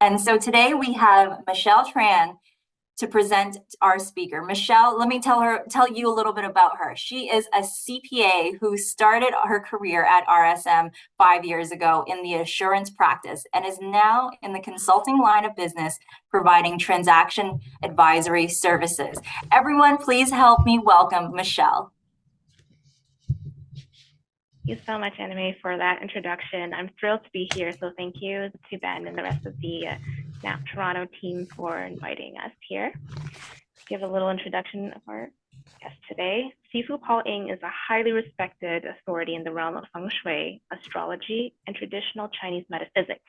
And so today we have Michelle Tran to present our speaker. Michelle, let me tell you a little bit about her. She is a CPA who started her career at RSM 5 years ago in the assurance practice and is now in the consulting line of business, providing transaction advisory services. Everyone, please help me welcome Michelle. Thank you so much, Anime, for that introduction. I'm thrilled to be here, so thank you to Ben and the rest of the NAAAP Toronto team for inviting us here. To give a little introduction of our guest today, Sifu Paul Ng is a highly respected authority in the realm of feng shui, astrology, and traditional Chinese metaphysics.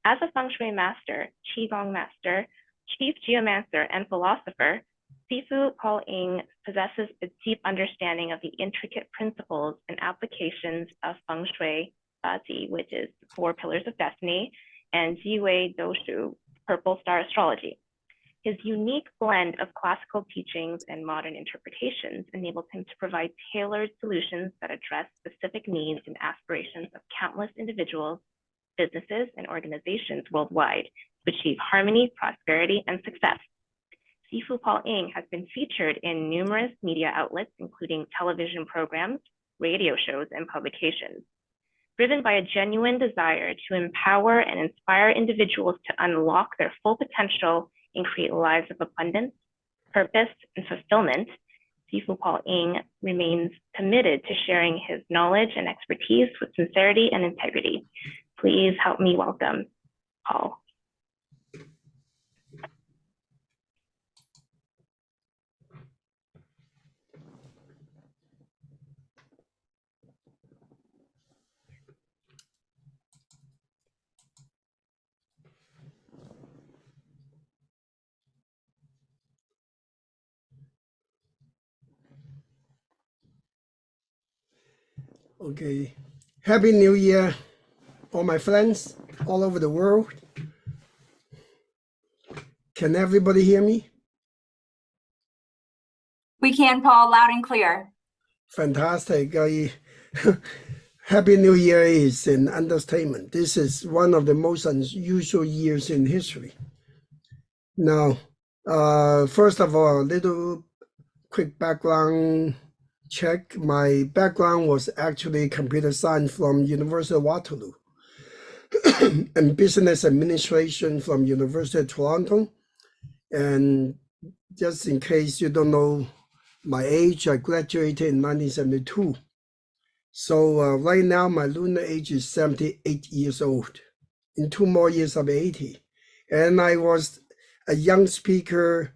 As a feng shui master, Qigong master, chief geomancer, and philosopher, Sifu Paul Ng possesses a deep understanding of the intricate principles and applications of feng shui, Zi, which is the 4 pillars of destiny, and Jiwei Doshu, purple star astrology. His unique blend of classical teachings and modern interpretations enables him to provide tailored solutions that address specific needs and aspirations of countless individuals, businesses, and organizations worldwide to achieve harmony, prosperity, and success. Sifu Paul Ng has been featured in numerous media outlets, including television programs, radio shows, and publications. Driven by a genuine desire to empower and inspire individuals to unlock their full potential and create lives of abundance, purpose, and fulfillment, Sifu Paul Ng remains committed to sharing his knowledge and expertise with sincerity and integrity. Please help me welcome Paul. Okay, Happy New Year, all my friends all over the world. Can everybody hear me? We can, Paul, loud and clear. Fantastic. Happy New Year is an understatement. This is one of the most unusual years in history. Now, first of all, a little quick background check. My background was actually computer science from University of Waterloo and business administration from University of Toronto. And just in case you don't know my age, I graduated in 1972. So right now my lunar age is 78 years old. In 2 more years I'll be 80. And I was a young speaker.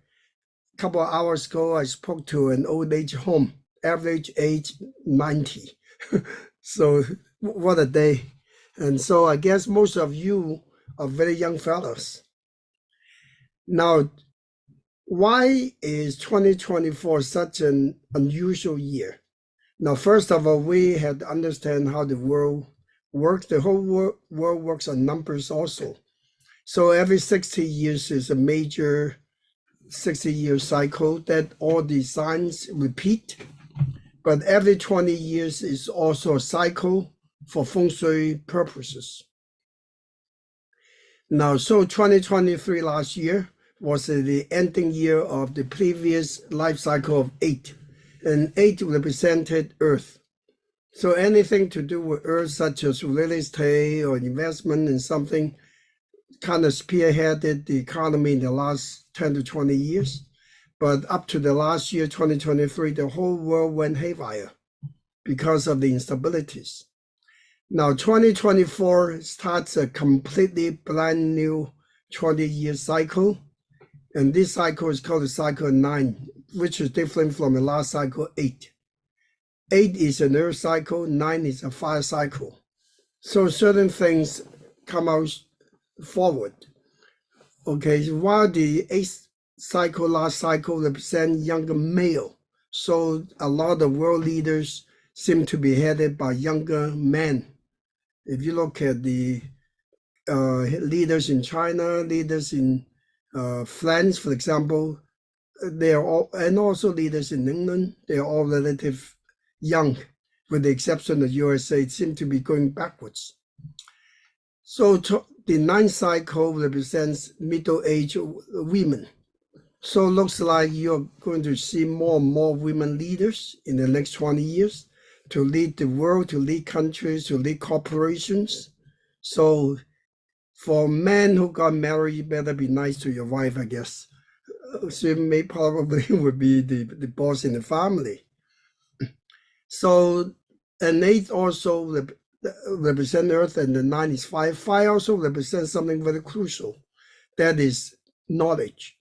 A couple of hours ago, I spoke to an old age home, average age 90. So what a day. And so I guess most of you are very young fellows. Now, why is 2024 such an unusual year? Now, first of all, we have to understand how the world works. The whole world works on numbers also. So every 60 years is a major 60-year cycle that all the signs repeat. But every 20 years is also a cycle for feng shui purposes. Now, so 2023 last year was the ending year of the previous life cycle of 8, and 8 represented Earth. So anything to do with Earth, such as real estate or investment in something, kind of spearheaded the economy in the last 10 to 20 years. But up to the last year, 2023, the whole world went haywire because of the instabilities. Now, 2024 starts a completely brand new 20-year cycle. And this cycle is called the cycle 9, which is different from the last cycle 8. 8 is an earth cycle, 9 is a fire cycle. So certain things come out forward. Okay, while the 8th cycle, last cycle, represent younger male. So a lot of world leaders seem to be headed by younger men. If you look at the leaders in China, leaders in France, for example, they are all, and also leaders in England, they are all relative young, with the exception of USA, it seems to be going backwards. So the ninth cycle represents middle-aged women. So it looks like you're going to see more and more women leaders in the next 20 years to lead the world, to lead countries, to lead corporations. So for men who got married, you better be nice to your wife, I guess. She may probably would be the boss in the family. So an 8 also represent Earth, and the 9 is fire. Fire also represents something very crucial. That is knowledge.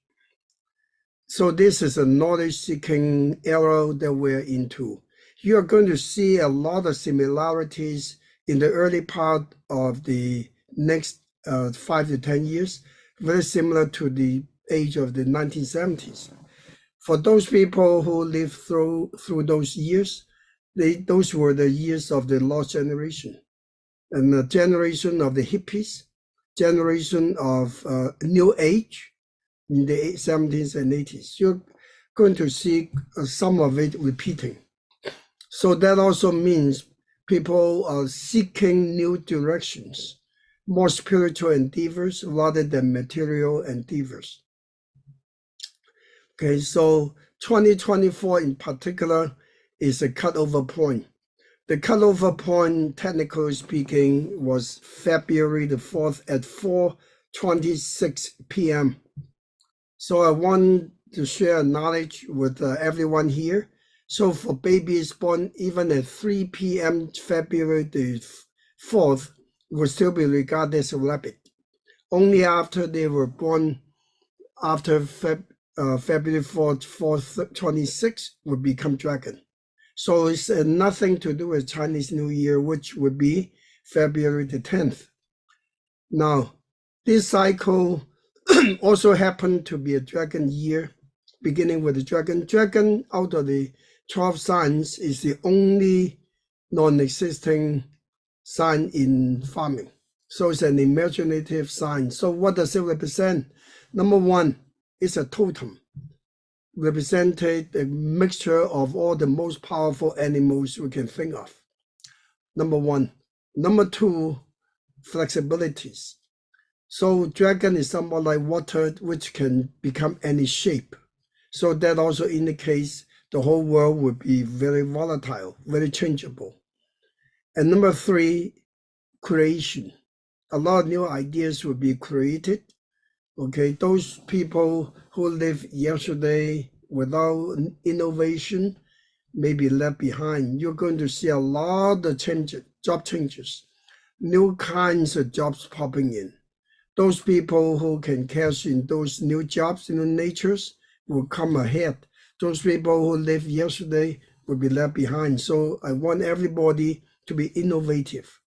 So this is a knowledge-seeking era that we're into. You're going to see a lot of similarities in the early part of the next 5 to 10 years, very similar to the age of the 1970s. For those people who lived through those years, those were the years of the lost generation, and the generation of the hippies, generation of New Age in the 70s and 80s. You're going to see some of it repeating. So that also means people are seeking new directions, more spiritual endeavors rather than material endeavors. Okay, so 2024 in particular is a cutover point. The cutover point, technically speaking, was February the 4th at 4:26 p.m. So I want to share knowledge with everyone here. So for babies born even at 3 p.m. February the 4th will still be regarded as a rabbit. Only after they were born after February 4th, 26 would become dragon. So it's nothing to do with Chinese New Year, which would be February the 10th. Now, this cycle also happened to be a dragon year, beginning with the dragon. Dragon out of the 12 signs is the only non-existing sign in farming. So it's an imaginative sign. So what does it represent? Number one, it's a totem, represented a mixture of all the most powerful animals we can think of. Number one. Number two, flexibilities. So dragon is somewhat like water, which can become any shape. So that also indicates the whole world would be very volatile, very changeable. And number three, creation. A lot of new ideas will be created. Okay, those people who lived yesterday without innovation may be left behind. You're going to see a lot of changes, job changes, new kinds of jobs popping in. Those people who can cash in those new jobs, new natures, will come ahead. Those people who lived yesterday will be left behind. So I want everybody to be innovative.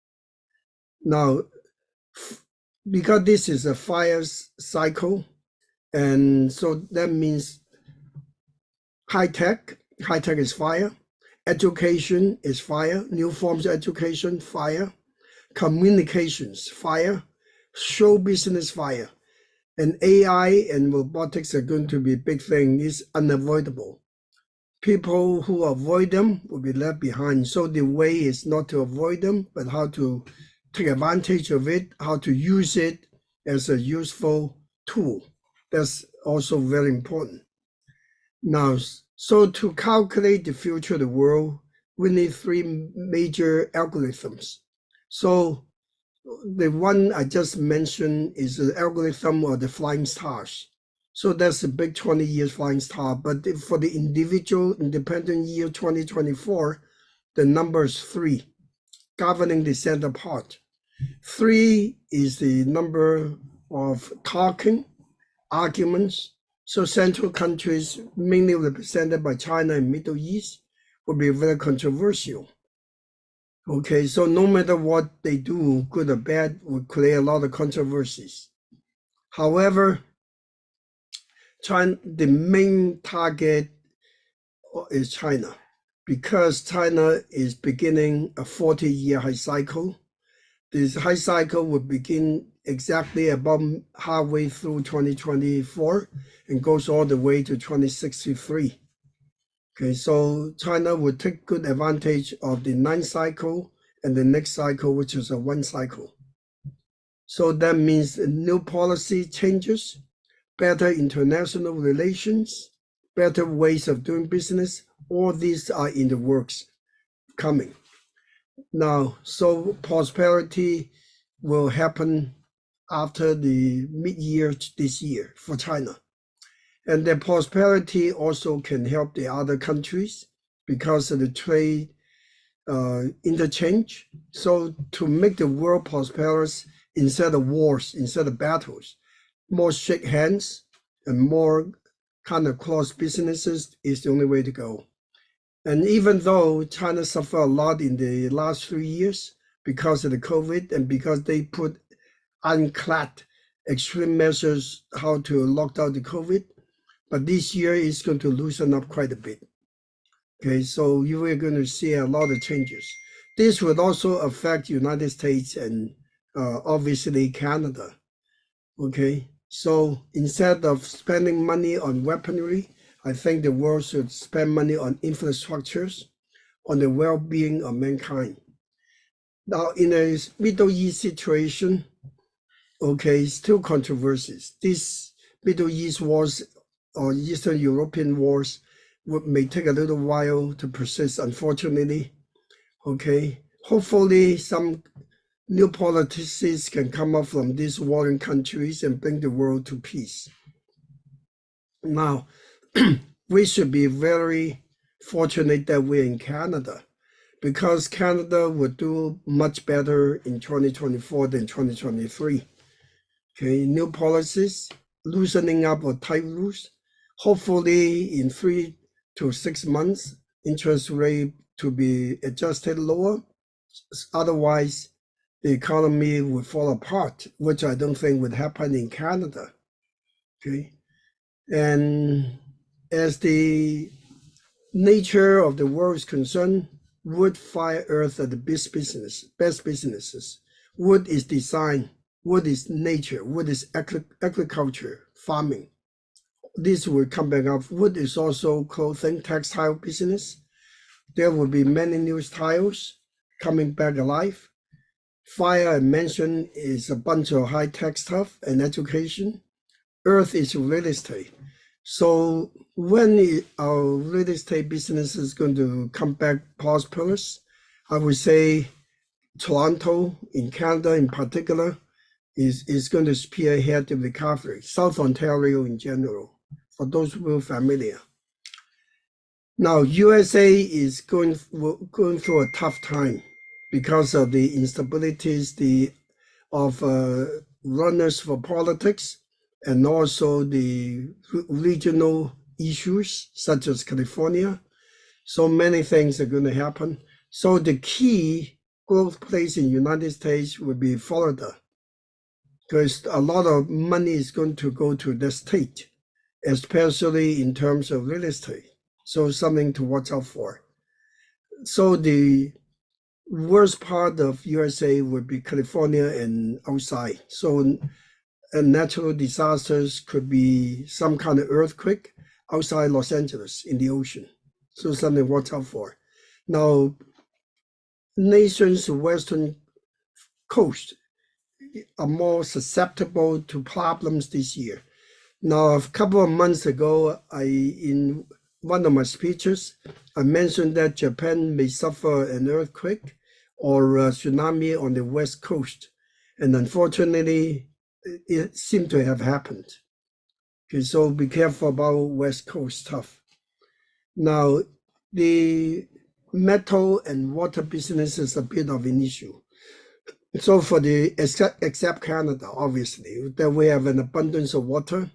Now, because this is a fire cycle, and so that means high tech is fire, education is fire, new forms of education, fire, communications, fire, show business, fire, and AI and robotics are going to be a big thing. It's unavoidable. People who avoid them will be left behind. So the way is not to avoid them, but how to take advantage of it, how to use it as a useful tool. That's also very important. Now, so to calculate the future of the world, we need three major algorithms. So the one I just mentioned is the algorithm of the flying stars. So that's a big 20 years flying star. But for the individual independent year 2024, the number is 3, governing the center part. 3 is the number of talking, arguments. So central countries, mainly represented by China and Middle East, will be very controversial. Okay, so no matter what they do, good or bad, will create a lot of controversies. However, China, the main target is China, because China is beginning a 40-year high cycle. This high cycle will begin exactly about halfway through 2024 and goes all the way to 2063. Okay, so China will take good advantage of the 9th cycle and the next cycle, which is a 1 cycle. So that means new policy changes, better international relations, better ways of doing business. All these are in the works coming. Now, so prosperity will happen after the mid-year this year for China. And the prosperity also can help the other countries because of the trade interchange. So to make the world prosperous, instead of wars, instead of battles, more shake hands and more kind of cross businesses is the only way to go. And even though China suffered a lot in the last 3 years because of the COVID and because they put unclad extreme measures how to lock down the COVID, but this year is going to loosen up quite a bit. Okay, so you are going to see a lot of changes. This would also affect United States and obviously Canada. Okay, so instead of spending money on weaponry, I think the world should spend money on infrastructures, on the well-being of mankind. Now, in a Middle East situation, okay, still controversies. This Middle East wars or Eastern European wars may take a little while to persist, unfortunately. Okay, hopefully some new policies can come up from these warring countries and bring the world to peace. Now, we should be very fortunate that we're in Canada, because Canada would do much better in 2024 than 2023. Okay, new policies, loosening up of tight rules. Hopefully in 3 to 6 months, interest rate to be adjusted lower. Otherwise, the economy would fall apart, which I don't think would happen in Canada. Okay, and as the nature of the world is concerned, wood, fire, earth are the best businesses. Wood is design, wood is nature, wood is agriculture, farming. This will come back up. Wood is also clothing, textile business. There will be many new styles coming back alive. Fire, I mentioned, is a bunch of high-tech stuff and education. Earth is real estate. So when our real estate business is going to come back prosperous, I would say Toronto in Canada in particular is going to spearhead the recovery. South Ontario in general, for those who are familiar. Now, USA is going through a tough time because of the instabilities of runners for politics, and also the regional issues such as California. So many things are going to happen. So the key growth place in the United States will be Florida, because a lot of money is going to go to the state, especially in terms of real estate. So something to watch out for. So the worst part of USA would be California and outside. So natural disasters could be some kind of earthquake outside Los Angeles in the ocean. So something to watch out for. Now, nations western coast are more susceptible to problems this year. Now, a couple of months ago, in one of my speeches, I mentioned that Japan may suffer an earthquake or a tsunami on the west coast. And unfortunately, it seemed to have happened. Okay, so be careful about West Coast stuff. Now, the metal and water business is a bit of an issue. So for except Canada, obviously, that we have an abundance of water.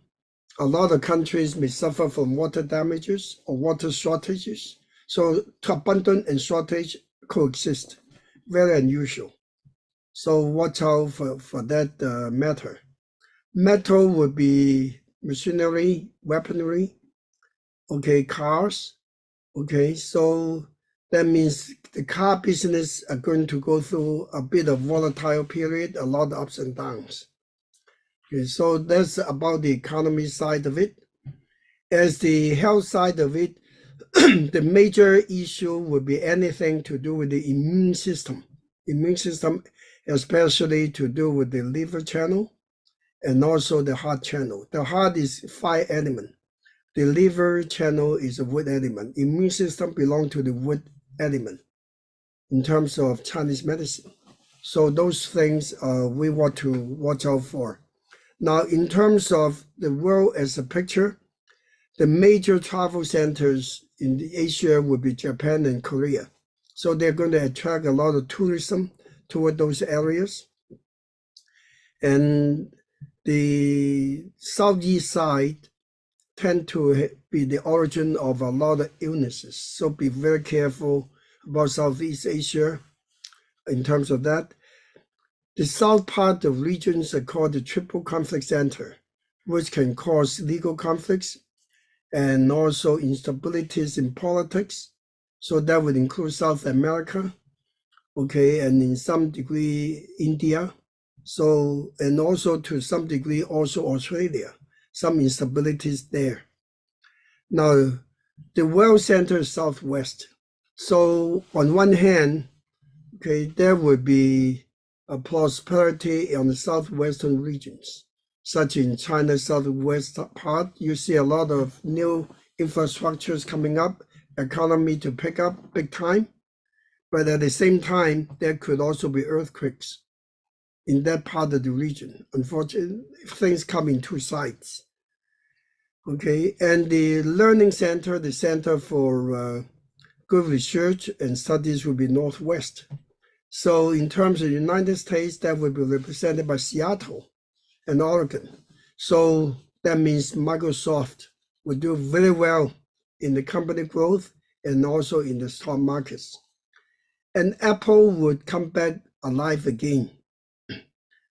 A lot of countries may suffer from water damages or water shortages. So abundance and shortage coexist, very unusual. So watch out for that matter. Metal would be machinery, weaponry, okay, cars, okay, so that means the car business are going to go through a bit of volatile period, a lot of ups and downs. Okay, so that's about the economy side of it. As the health side of it, the major issue would be anything to do with the immune system especially to do with the liver channel and also the heart channel. The heart is fire element. The liver channel is a wood element. Immune system belongs to the wood element in terms of Chinese medicine. So those things we want to watch out for. Now, in terms of the world as a picture, the major travel centers in the Asia would be Japan and Korea. So they're going to attract a lot of tourism toward those areas. And the southeast side tend to be the origin of a lot of illnesses. So be very careful about Southeast Asia in terms of that. The south part of regions are called the triple conflict center, which can cause legal conflicts and also instabilities in politics. So that would include South America, okay, and in some degree India. So, and also to some degree also Australia, some instabilities there. Now, the world center is southwest. So on one hand, okay, there would be a prosperity on the southwestern regions, such in China's southwest part. You see a lot of new infrastructures coming up, economy to pick up big time. But at the same time, there could also be earthquakes in that part of the region. Unfortunately, things come in two sides. Okay, and the learning center, the center for good research and studies will be northwest. So in terms of the United States, that will be represented by Seattle and Oregon. So that means Microsoft will do very well in the company growth and also in the stock markets. And Apple would come back alive again,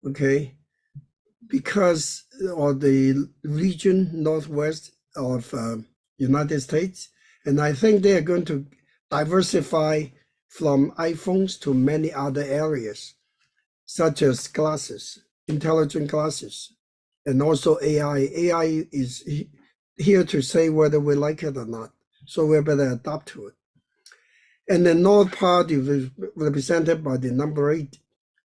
okay, because of the region northwest of United States. And I think they are going to diversify from iPhones to many other areas, such as glasses, intelligent glasses, and also AI. AI is here to say whether we like it or not. So we better adapt to it. And the north part is represented by the number 8.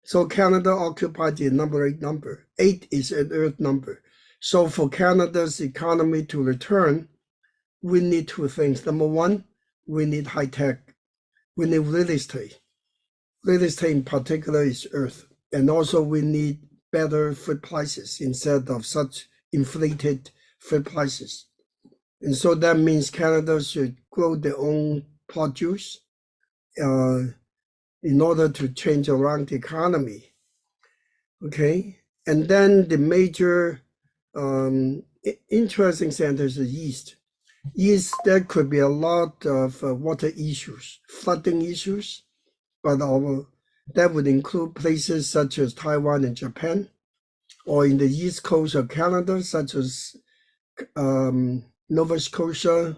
So Canada occupies the number 8 number. 8 is an earth number. So for Canada's economy to return, we need two things. Number one, we need high tech. We need real estate. Real estate in particular is earth. And also we need better food prices instead of such inflated food prices. And so that means Canada should grow their own produce in order to change around the economy. Okay, and then the major interesting centers is east. East, there could be a lot of water issues, flooding issues, but that would include places such as Taiwan and Japan, or in the east coast of Canada, such as Nova Scotia,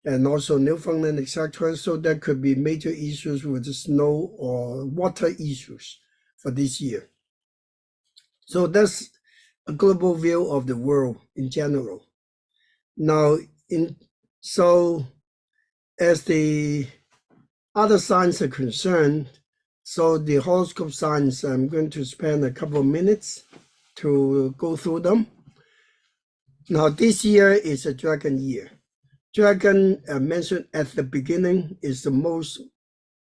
and also Newfoundland, etc. So there could be major issues with the snow or water issues for this year. So that's a global view of the world in general. Now, so as the other signs are concerned, so the horoscope signs, I'm going to spend a couple of minutes to go through them. Now, this year is a dragon year. Dragon, mentioned at the beginning, is the most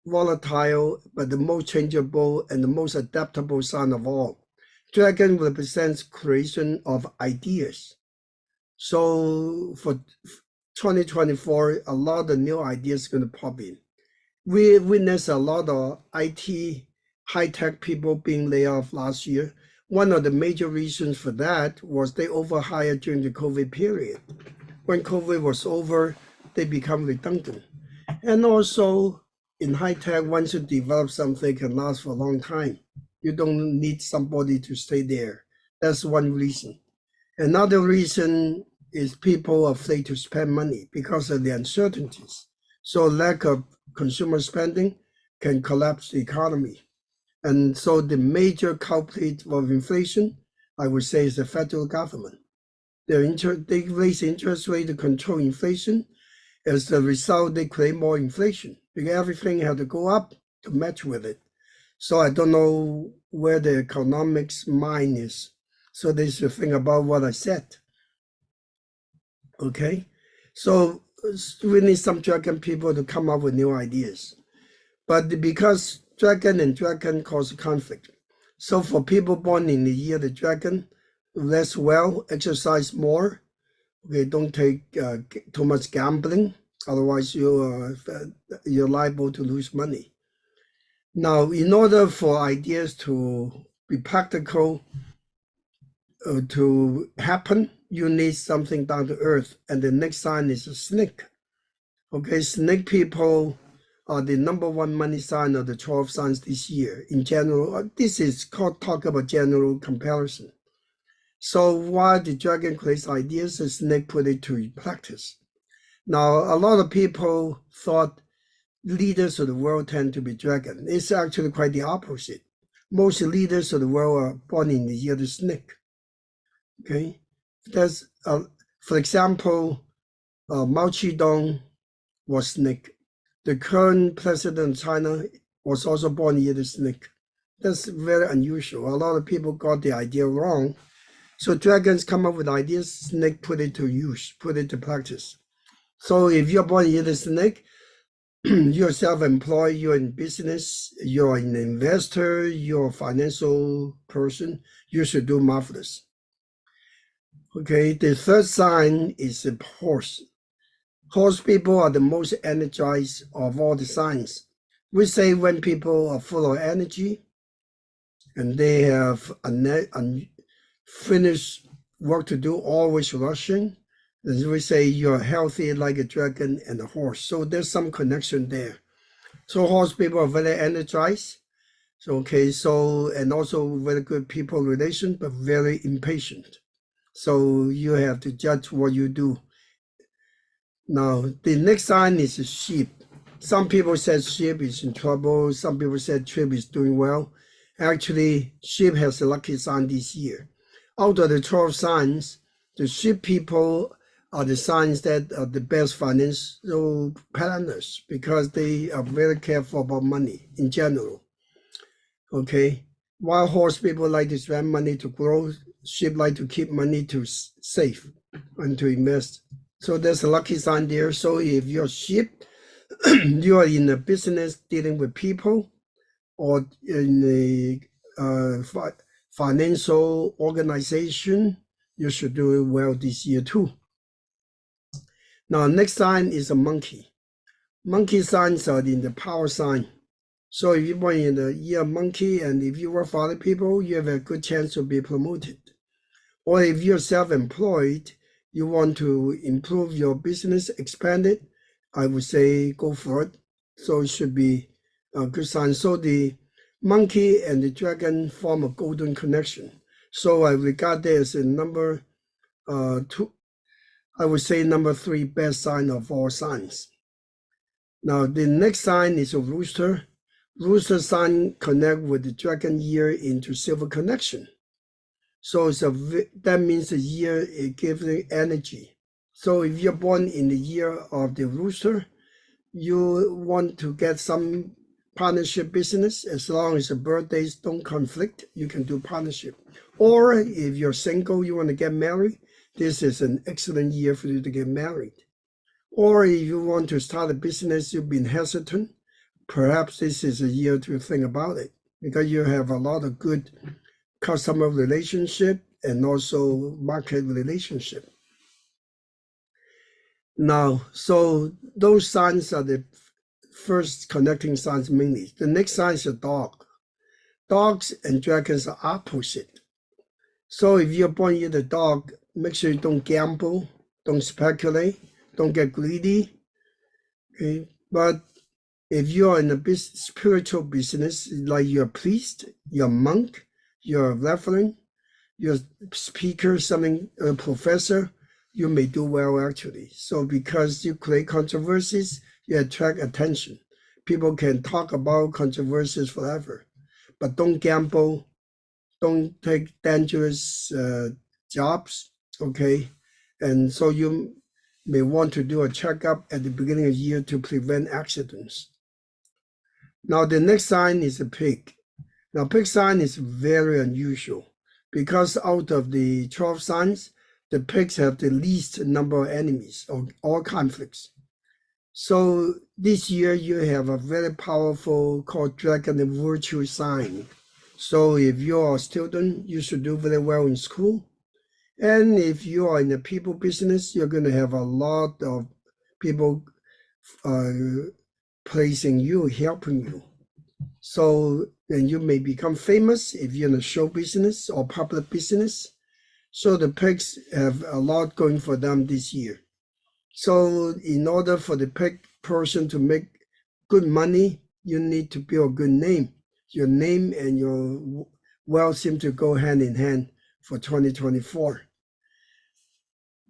volatile, but the most changeable and the most adaptable sign of all. Dragon represents creation of ideas. So for 2024, a lot of new ideas are going to pop in. We witnessed a lot of IT high-tech people being laid off last year. One of the major reasons for that was they overhired during the COVID period. When COVID was over, they become redundant. And also in high tech, once you develop something, it can last for a long time. You don't need somebody to stay there. That's one reason. Another reason is people are afraid to spend money because of the uncertainties. So lack of consumer spending can collapse the economy. And so the major culprit of inflation, I would say, is the federal government. They raise interest rate to control inflation. As a result, they create more inflation because everything had to go up to match with it. So I don't know where the economics mind is. So they should think about what I said. Okay, so we need some dragon people to come up with new ideas. But because dragon and dragon cause conflict, so for people born in the year the dragon, rest well, exercise more. Okay, don't take too much gambling, otherwise you're liable to lose money. Now, in order for ideas to be practical, to happen, you need something down to earth. And the next sign is a snake. Okay, snake people are the #1 money sign of the 12 signs this year. In general, this is called talk about general comparison. So while the dragon creates ideas, the snake put it to practice. Now, a lot of people thought leaders of the world tend to be dragon. It's actually quite the opposite. Most leaders of the world are born in the year of the snake. Okay, that's for example, Mao Zedong was snake. The current president of China was also born in the year of the snake. That's very unusual. A lot of people got the idea wrong. So dragons come up with ideas, snake put it to use, put it to practice. So if you're born in the year of the snake, you're self-employed, you're in business, you're an investor, you're a financial person, you should do marvelous. Okay, the third sign is a horse. Horse people are the most energized of all the signs. We say when people are full of energy and they have unfinished work to do, always rushing, then we say you're healthy like a dragon and a horse. So there's some connection there. So horse people are very energized. So okay, so and also very good people relation, but very impatient. So you have to judge what you do. Now, the next sign is a sheep. Some people said sheep is in trouble. Some people said sheep is doing well. Actually, sheep has a lucky sign this year. Out of the 12 signs, the sheep people are the signs that are the best financial planners because they are very careful about money in general. Okay, while horse people like to spend money to grow, sheep like to keep money to save and to invest. So there's a lucky sign there. So if you're sheep, you are in a business dealing with people or in a financial organization, you should do well this year too. Now, next sign is a monkey. Monkey signs are in the power sign. So if you're born in the year monkey and if you work for other people, you have a good chance to be promoted. Or if you're self-employed, you want to improve your business, expand it, I would say go for it. So it should be a good sign. So the monkey and the dragon form a golden connection. So I regard that as a number 2, I would say number 3 best sign of all signs. Now the next sign is a rooster. Rooster sign connect with the dragon year into silver connection. So that means the year it gives energy. So if you're born in the year of the rooster, you want to get some partnership business. As long as the birthdays don't conflict, you can do partnership. Or if you're single, you want to get married, this is an excellent year for you to get married. Or if you want to start a business, you've been hesitant, perhaps this is a year to think about it because you have a lot of good customer relationship and also market relationship. Now, so those signs are the first connecting signs mainly. The next sign is a dog. Dogs and dragons are opposite. So if you're born with a dog, make sure you don't gamble, don't speculate, don't get greedy. Okay? But if you're in a spiritual business, like you're a priest, you're a monk, you're a reverend, you're a speaker, a professor, you may do well actually. So because you create controversies, you attract attention. People can talk about controversies forever, but don't gamble, don't take dangerous jobs, okay? And so you may want to do a checkup at the beginning of the year to prevent accidents. Now the next sign is a pig. Now, pig sign is very unusual because out of the 12 signs, the pigs have the least number of enemies or conflicts. So this year you have a very powerful called dragon and virtue sign. So if you're a student, you should do very well in school. And if you are in the people business, you're going to have a lot of people praising you, helping you. So then you may become famous if you're in the show business or public business. So the pigs have a lot going for them this year. So in order for the pig person to make good money, you need to build a good name. Your name and your wealth seem to go hand in hand for 2024.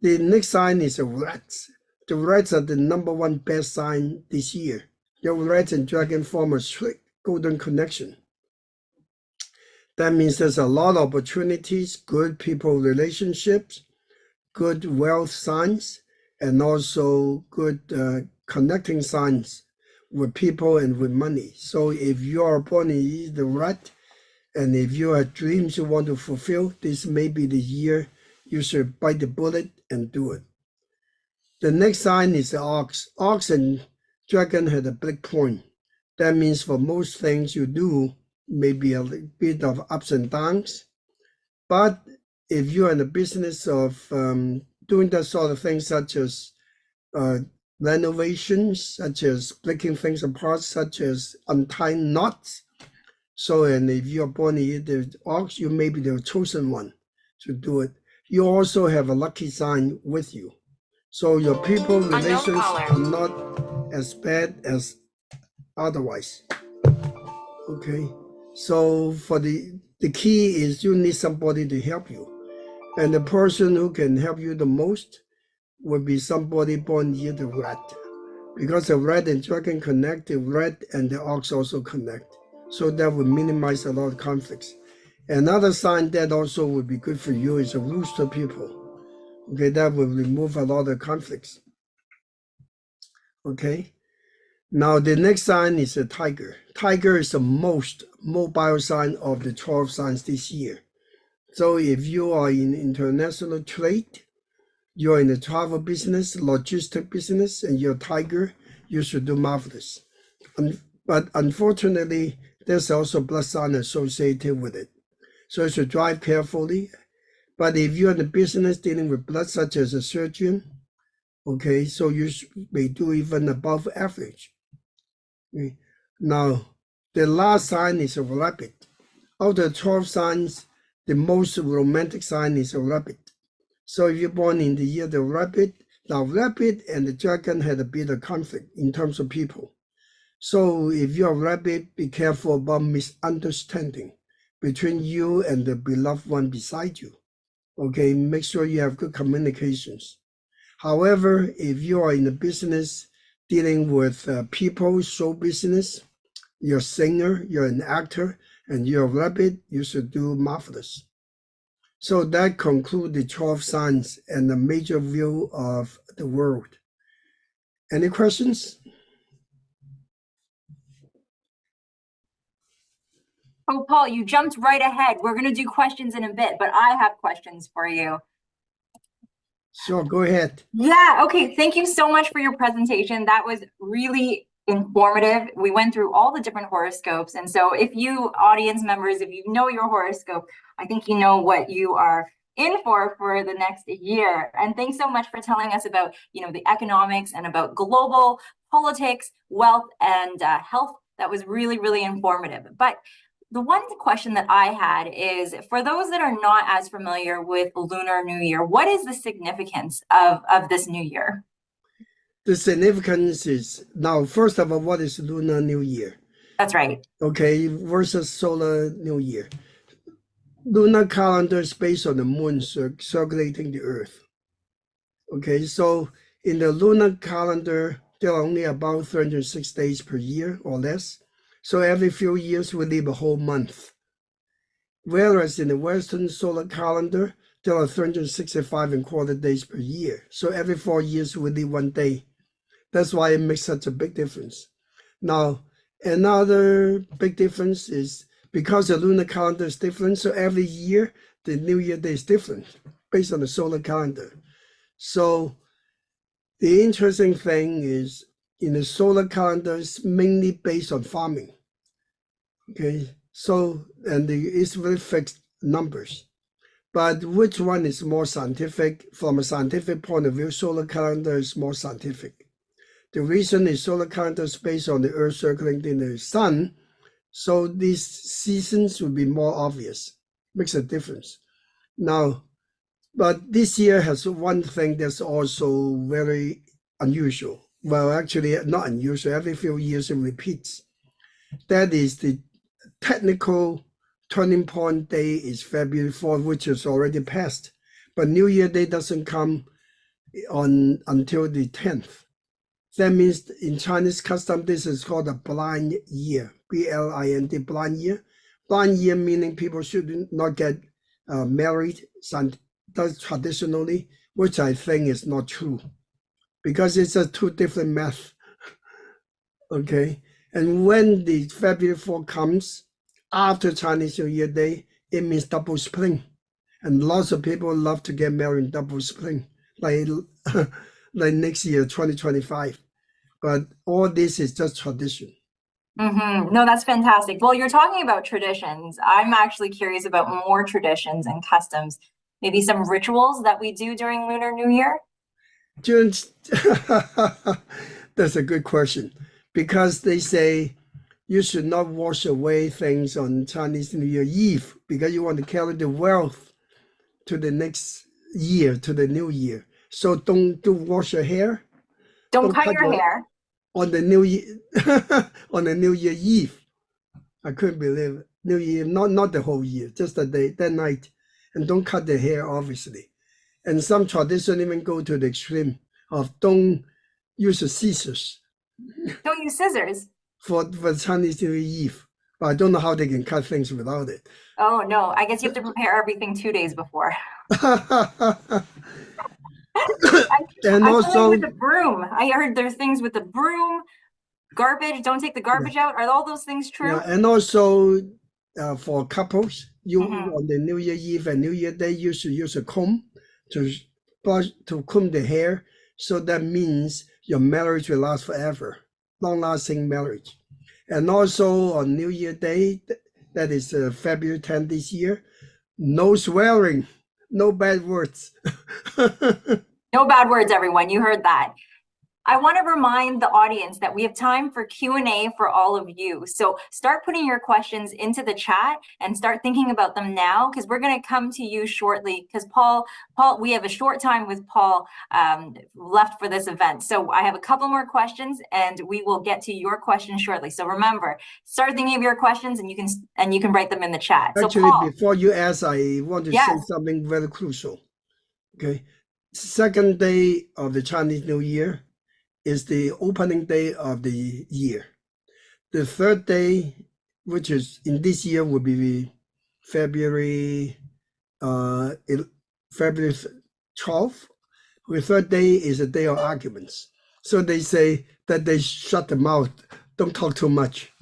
The next sign is the rats. The rats are the #1 best sign this year. The rats and dragon form a strict golden connection. That means there's a lot of opportunities, good people relationships, good wealth signs, and also good connecting signs with people and with money. So if you are born in the rat, and if you have dreams you want to fulfill, this may be the year you should bite the bullet and do it. The next sign is the ox. Ox and dragon had a big point. That means for most things you do, maybe a bit of ups and downs. But if you're in the business of doing that sort of things, such as renovations, such as breaking things apart, such as untying knots, so and if you're born in the ox, you may be the chosen one to do it. You also have a lucky sign with you. So your people relations are not as bad as otherwise. Okay. So for the key is you need somebody to help you. And the person who can help you the most will be somebody born near the rat. Because the rat and dragon connect, the rat and the ox also connect. So that will minimize a lot of conflicts. Another sign that also would be good for you is a rooster people. Okay, that will remove a lot of conflicts. Okay. Now the next sign is a tiger. Tiger is the most mobile sign of the 12 signs this year. So if you are in international trade, you're in the travel business, logistic business, and you're a tiger, you should do marvelous. But unfortunately, there's also blood sign associated with it. So you should drive carefully. But if you're in the business dealing with blood, such as a surgeon, okay, so you may do even above average. Okay. Now, the last sign is a rabbit. Out of the 12 signs, the most romantic sign is a rabbit. So if you're born in the year of the rabbit, now rabbit and the dragon had a bit of conflict in terms of people. So if you're a rabbit, be careful about misunderstanding between you and the beloved one beside you. Okay, make sure you have good communications. However, if you are in the business dealing with people, show business, you're a singer, you're an actor, and you're a rabbit, you should do marvelous. So that concludes the 12 signs and the major view of the world. Any questions? Oh, Paul, you jumped right ahead. We're going to do questions in a bit, but I have questions for you. Sure, go ahead. Yeah, okay. Thank you so much for your presentation. That was really informative. We went through all the different horoscopes. And so if you audience members, if you know your horoscope, I think you know what you are in for the next year. And thanks so much for telling us about, the economics and about global politics, wealth, and health. That was really, really informative. But the one question that I had is, for those that are not as familiar with Lunar New Year, what is the significance of this new year? The significance is, now, first of all, what is Lunar New Year? That's right. Okay, versus Solar New Year. Lunar calendar is based on the moon circulating the earth. Okay, so in the lunar calendar, there are only about 306 days per year or less. So every few years we live a whole month. Whereas in the Western solar calendar, there are 365.25 days per year. So every 4 years we live 1 day. That's why it makes such a big difference. Now, another big difference is because the lunar calendar is different, so every year the New Year day is different based on the solar calendar. So the interesting thing is in the solar calendar is mainly based on farming. Okay, so it's very fixed numbers. But which one is more scientific? From a scientific point of view, solar calendar is more scientific. The reason is solar calendar is based on the Earth circling in the sun, so these seasons will be more obvious. Makes a difference. Now, but this year has one thing that's also very unusual. Well, actually not unusual. Every few years it repeats. That is the technical turning point day is February 4th, which is already passed. But New Year Day doesn't come until the 10th. That means in Chinese custom, this is called a blind year, B-L-I-N-D, blind year. Blind year meaning people should not get married traditionally, which I think is not true because it's a two different math. Okay, and when the February 4 comes after Chinese New Year Day, it means double spring, and lots of people love to get married in double spring, like like next year 2025. But all this is just tradition. No, that's fantastic. Well, you're talking about traditions. I'm actually curious about more traditions and customs, maybe some rituals that we do during Lunar New Year. That's a good question, because they say you should not wash away things on Chinese New Year Eve because you want to carry the wealth to the next year, to the new year. So don't wash your hair. Don't cut your hair on the New Year on the New Year Eve. I couldn't believe it. New Year, not the whole year, just the day, that night. And don't cut the hair, obviously. And some tradition even go to the extreme of don't use the scissors. Don't use scissors. For Chinese New Year Eve. But I don't know how they can cut things without it. Oh, no. I guess you have to prepare everything 2 days before. And I'm also with the broom. I heard there's things with the broom, garbage. Don't take the garbage out. Are all those things true? Yeah, and also for couples, you on the New Year Eve and New Year Day, you should use a comb to comb the hair. So that means your marriage will last forever, long-lasting marriage. And also on New Year Day, that is February 10th this year, no swearing, no bad words. No bad words, everyone. You heard that. I want to remind the audience that we have time for Q&A for all of you. So start putting your questions into the chat and start thinking about them now, because we're going to come to you shortly, because Paul, we have a short time with Paul left for this event. So I have a couple more questions and we will get to your questions shortly. So remember, start thinking of your questions and you can write them in the chat. Actually, so Paul, before you ask, I want to say something very crucial. Okay. Second day of the Chinese New Year is the opening day of the year. The third day, which is in this year, will be February 12th. The third day is a day of arguments. So they say that they shut the mouth, don't talk too much.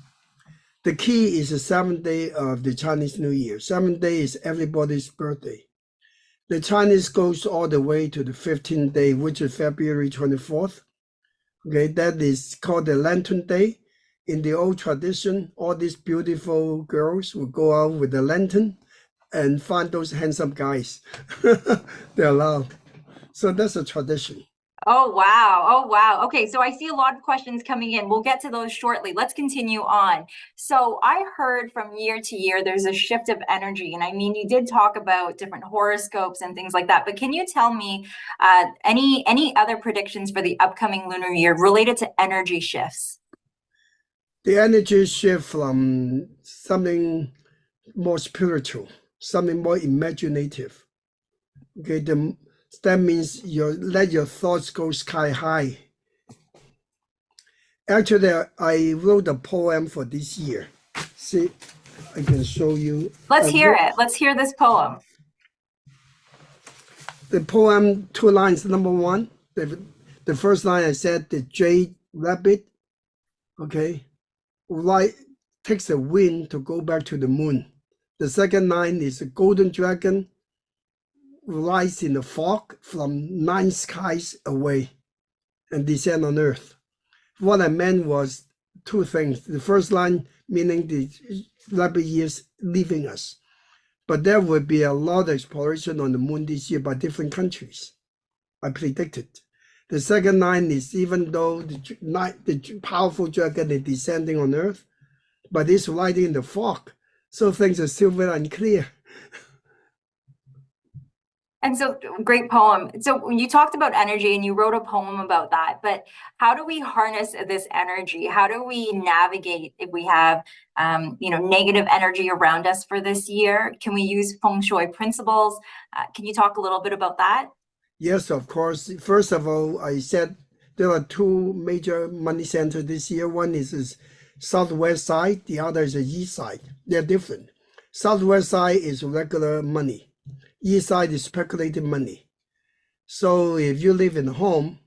The key is the 7th day of the Chinese New Year. 7th day is everybody's birthday. The Chinese goes all the way to the 15th day, which is February 24th. Okay, that is called the Lantern Day. In the old tradition, all these beautiful girls will go out with the lantern and find those handsome guys. They're allowed. So that's a tradition. Oh, wow. Oh, wow. Okay, so I see a lot of questions coming in. We'll get to those shortly. Let's continue on. So I heard from year to year, there's a shift of energy. And I mean, you did talk about different horoscopes and things like that, but can you tell me any other predictions for the upcoming lunar year related to energy shifts? The energy shift from something more spiritual, something more imaginative. Okay, that means let your thoughts go sky high. Actually, I wrote a poem for this year. See, I can show you. Let's hear it. Let's hear this poem. The poem, 2 lines. Number 1, the first line I said, the jade rabbit, okay, right, takes the wind to go back to the moon. The second line is a golden dragon rise in the fog from 9 skies away and descend on earth. What I meant was 2 things. The first line meaning the rabbit years leaving us. But there will be a lot of exploration on the moon this year by different countries. I predicted. The second line is even though the powerful dragon is descending on earth, but it's riding in the fog. So things are still very unclear. And so, great poem. So you talked about energy and you wrote a poem about that, but how do we harness this energy? How do we navigate if we have, negative energy around us for this year? Can we use feng shui principles? Can you talk a little bit about that? Yes, of course. First of all, I said there are 2 major money centers this year. One is southwest side, the other is the east side. They're different. Southwest side is regular money. East side is speculative money. So if you live in a home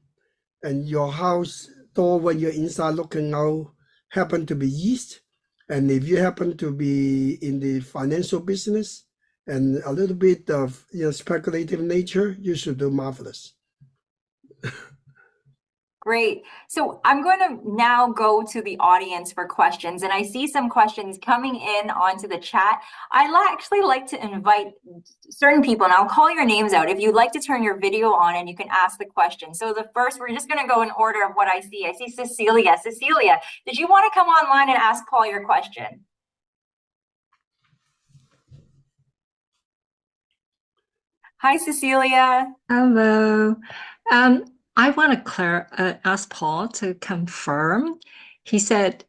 and your house door when you're inside looking out happen to be east, and if you happen to be in the financial business and a little bit of speculative nature, you should do marvelous. Great. So I'm going to now go to the audience for questions, and I see some questions coming in onto the chat. Actually like to invite certain people, and I'll call your names out if you'd like to turn your video on and you can ask the question. So the first, we're just going to go in order of what I see. I see Cecilia. Cecilia, did you want to come online and ask Paul your question? Hi, Cecilia. Hello. I want to ask Paul to confirm. He said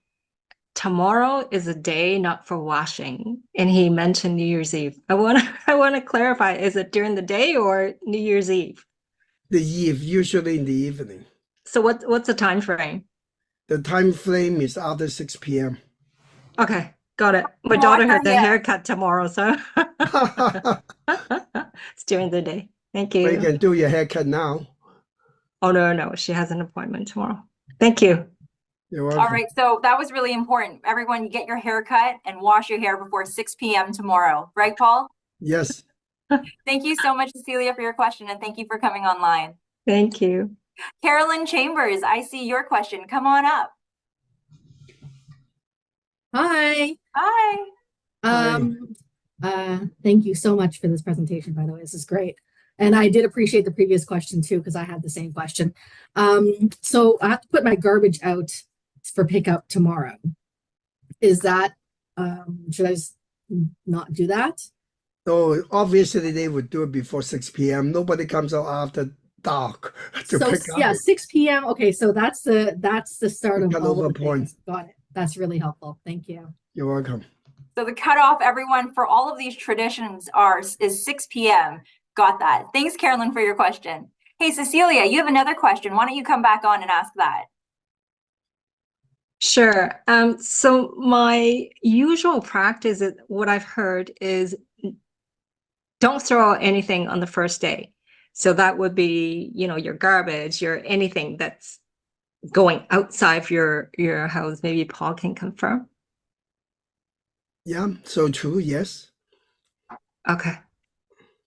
tomorrow is a day not for washing, and he mentioned New Year's Eve. I want to clarify: is it during the day or New Year's Eve? The eve, usually in the evening. So what's the time frame? The time frame is after 6 p.m. Okay, got it. My daughter has a haircut tomorrow, so it's during the day. Thank you. But you can do your haircut now. Oh, no, she has an appointment tomorrow. Thank you. You're welcome. All right, so that was really important. Everyone, you get your hair cut and wash your hair before 6 p.m. tomorrow. Right, Paul? Yes. Thank you so much, Cecilia, for your question, and thank you for coming online. Thank you. Carolyn Chambers, I see your question. Come on up. Hi. Hi. Thank you so much for this presentation, by the way. This is great. And I did appreciate the previous question too, because I had the same question. So I have to put my garbage out for pickup tomorrow. Is that, should I just not do that? So obviously they would do it before 6 p.m. Nobody comes out after dark to pick up. Yeah, 6 p.m. Okay, so that's the start of all the point. things. Got it. That's really helpful. Thank you. You're welcome. So the cutoff, everyone, for all of these traditions is 6 p.m. Got that. Thanks, Carolyn, for your question. Hey, Cecilia, you have another question. Why don't you come back on and ask that? Sure. So my usual practice, what I've heard is don't throw out anything on the first day. So that would be, your garbage, your anything that's going outside of your house. Maybe Paul can confirm. Yeah, so true, yes. Okay,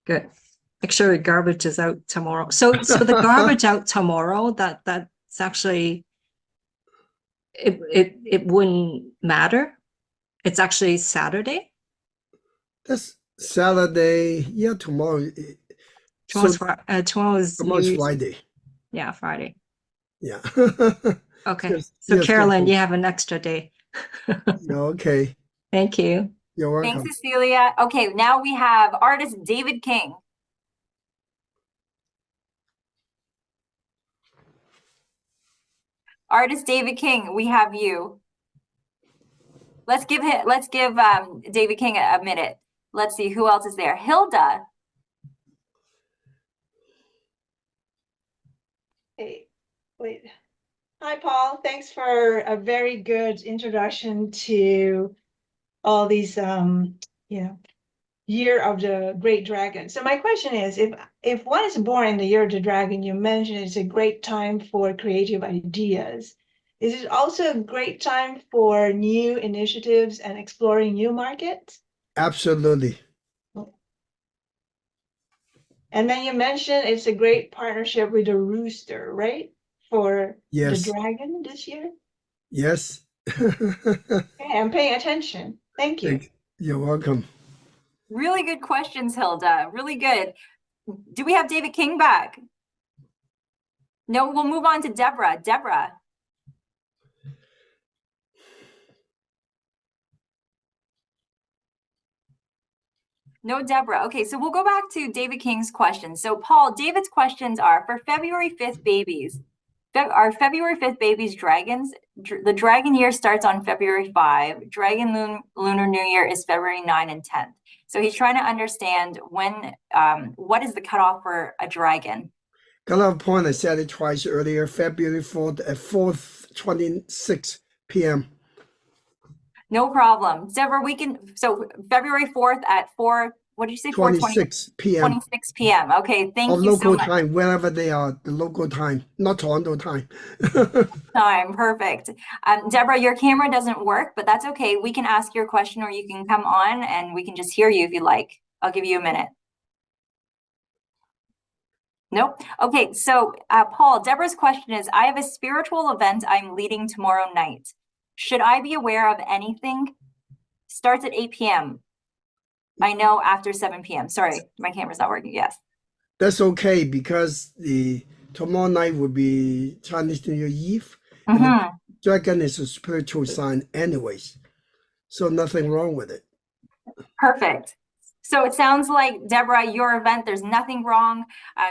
good. Make sure your garbage is out tomorrow. So the garbage out tomorrow, that's actually, it wouldn't matter. It's actually Saturday. That's Saturday. Yeah, tomorrow. Tomorrow's Friday. Yeah, Friday. Yeah. Okay. So Carolyn, you have an extra day. Okay. Thank you. You're welcome. Thanks, Cecilia. Okay, now we have artist David King. Artist David King, we have you. Let's give David King a minute. Let's see who else is there. Hilda. Hey, wait. Hi, Paul. Thanks for a very good introduction to all these, year of the great dragon. So my question is, if one is born in the year of the dragon, you mentioned it's a great time for creative ideas. Is it also a great time for new initiatives and exploring new markets? Absolutely. And then you mentioned it's a great partnership with the rooster, right? For the Yes. dragon this year? Yes. Okay, I'm paying attention. Thank you. You're welcome. Really good questions, Hilda. Really good. Do we have David King back? No, we'll move on to Deborah. Deborah. No, Deborah. Okay, so we'll go back to David King's questions. So, Paul, David's questions are for February 5th babies. Are February 5th babies dragons? The dragon year starts on February 5. Lunar New Year is February 9 and 10th. So he's trying to understand when, what is the cutoff for a dragon? Cutoff point, I said it twice earlier, February 4th at 4:26 p.m. No problem. Deborah, we can, so February 4th at 4, what did you say? 26 p.m. 26 p.m. Okay, thank of you so local much. time, wherever they are, the local time, not Toronto time. Time, perfect. Deborah, your camera doesn't work, but that's okay. We can ask your question or you can come on and we can just hear you if you like. I'll give you a minute. Nope. Okay, so Paul, Deborah's question is, I have a spiritual event I'm leading tomorrow night. Should I be aware of anything? Starts at 8 p.m. I know after 7 p.m. Sorry, my camera's not working. Yes. That's okay because the tomorrow night will be Chinese New Year Eve. And the dragon is a spiritual sign anyways. So nothing wrong with it. Perfect. So it sounds like, Deborah, your event, there's nothing wrong.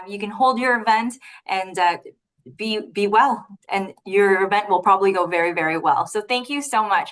You can hold your event and be well, and your event will probably go very, very well. So thank you so much.